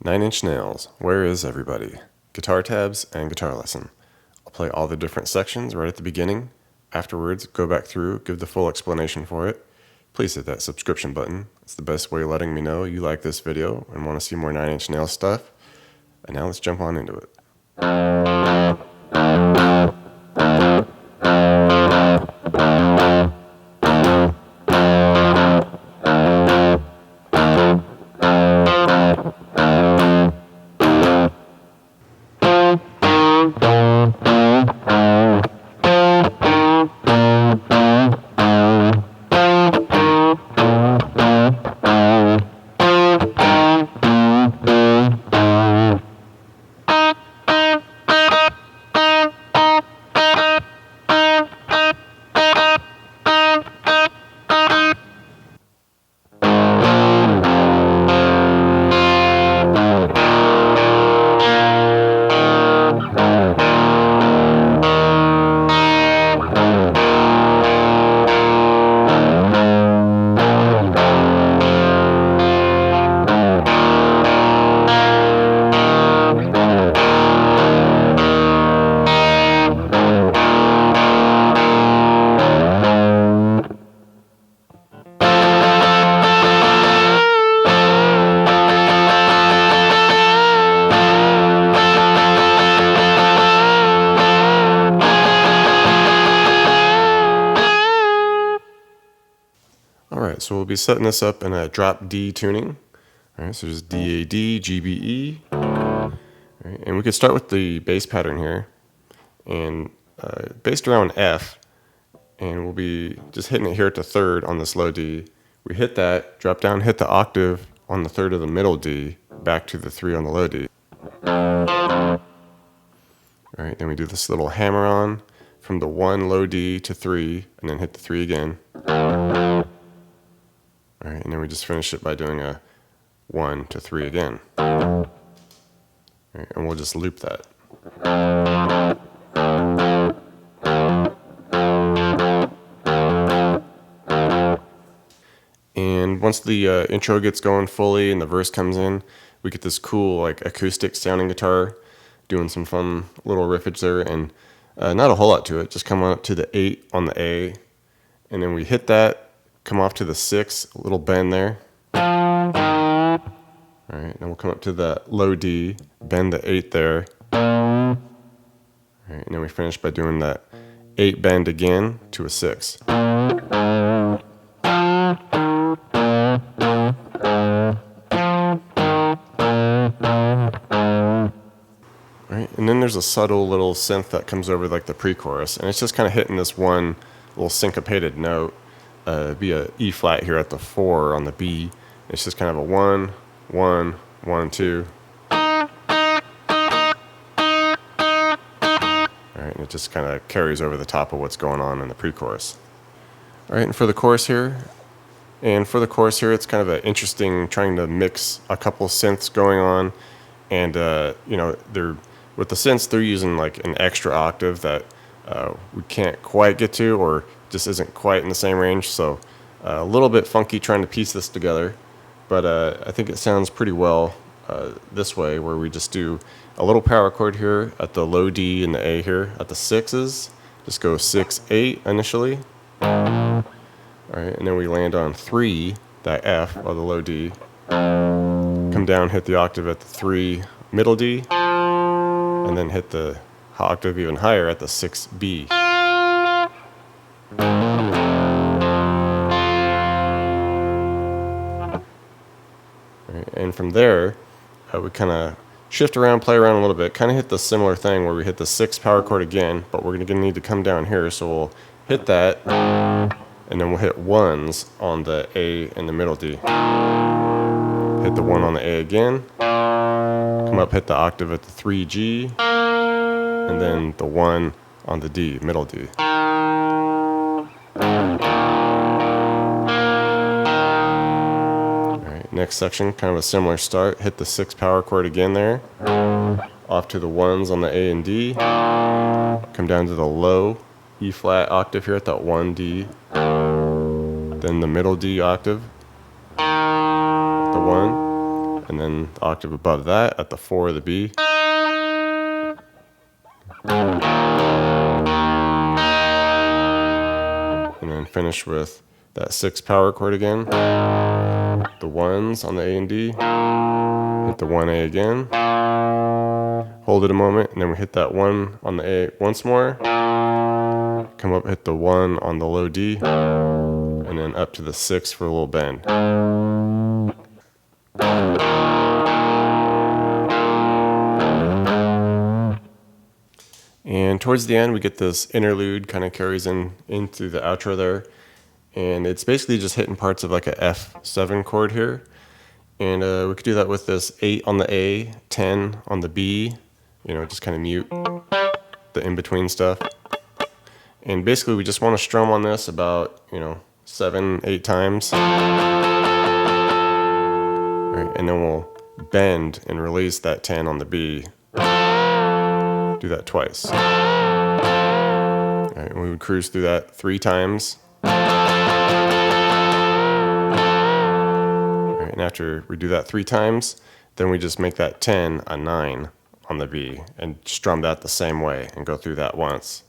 9-inch nails, where is everybody? Guitar tabs and guitar lesson. I'll play all the different sections right at the beginning. Afterwards, go back through, give the full explanation for it. Please hit that subscription button. It's the best way of letting me know you like this video and want to see more 9-inch nail stuff. And now let's jump on into it. Alright, so we'll be setting this up in a drop D tuning. Alright, so just D, A, D, G, B, E. Alright, and we could start with the bass pattern here. And based around F. And we'll be just hitting it here at the third on this low D. We hit that, drop down, hit the octave on the third of the middle D, back to the 3 on the low D. Alright, then we do this little hammer on from the 1 low D to 3, and then hit the 3 again. Alright, and then we just finish it by doing a 1 to 3 again. Alright, and we'll just loop that. And once the intro gets going fully and the verse comes in, we get this cool like acoustic sounding guitar doing some fun little riffage there, and not a whole lot to it, just come up to the 8 on the A, and then we hit that, come off to the 6, a little bend there. Alright, then we'll come up to the low D, bend the 8 there. Alright, and then we finish by doing that 8 bend again to a 6. Alright, and then there's a subtle little synth that comes over like the pre-chorus, and it's just kind of hitting this one little syncopated note. Be a E flat here at the 4 on the B. It's just kind of a 1, 1, 1, 2. Alright, and it just kind of carries over the top of what's going on in the pre-chorus. Alright, and for the chorus here, it's kind of an interesting trying to mix a couple synths going on, and they're with the synths they're using like an extra octave that we can't quite get to, or just isn't quite in the same range, so a little bit funky trying to piece this together, but I think it sounds pretty well this way, where we just do a little power chord here at the low D and the A here at the 6s, just go 6, 8 initially. Alright, and then we land on 3, that F of the low D, come down, hit the octave at the 3 middle D, and then hit the octave even higher at the 6B. And from there, we kind of shift around, play around a little bit, kind of hit the similar thing where we hit the 6 power chord again, but we're going to need to come down here, so we'll hit that, and then we'll hit 1s on the A and the middle D. Hit the 1 on the A again, come up, hit the octave at the 3G, and then the 1 on the D, middle D. Alright, next section, kind of a similar start. Hit the 6 power chord again there. Off to the 1s on the A and D. Come down to the low E flat octave here at that 1D. Then the middle D octave. The 1. and then the octave above that at the 4 of the B. And then finish with that 6 power chord again. The 1s on the A and D. Hit the 1A again. Hold it a moment, and then we hit that 1 on the A once more. Come up, hit the 1 on the low D, and then up to the 6 for a little bend. And towards the end, we get this interlude, kind of carries into the outro there. And it's basically just hitting parts of like a F7 chord here. And we could do that with this 8 on the A, 10 on the B, just kind of mute the in-between stuff. And basically we just want to strum on this about, 7, 8 times. All right, and then we'll bend and release that 10 on the B. Do that twice. All right, and we would cruise through that 3 times. All right, and after we do that 3 times, then we just make that 10 a 9 on the B and strum that the same way and go through that once.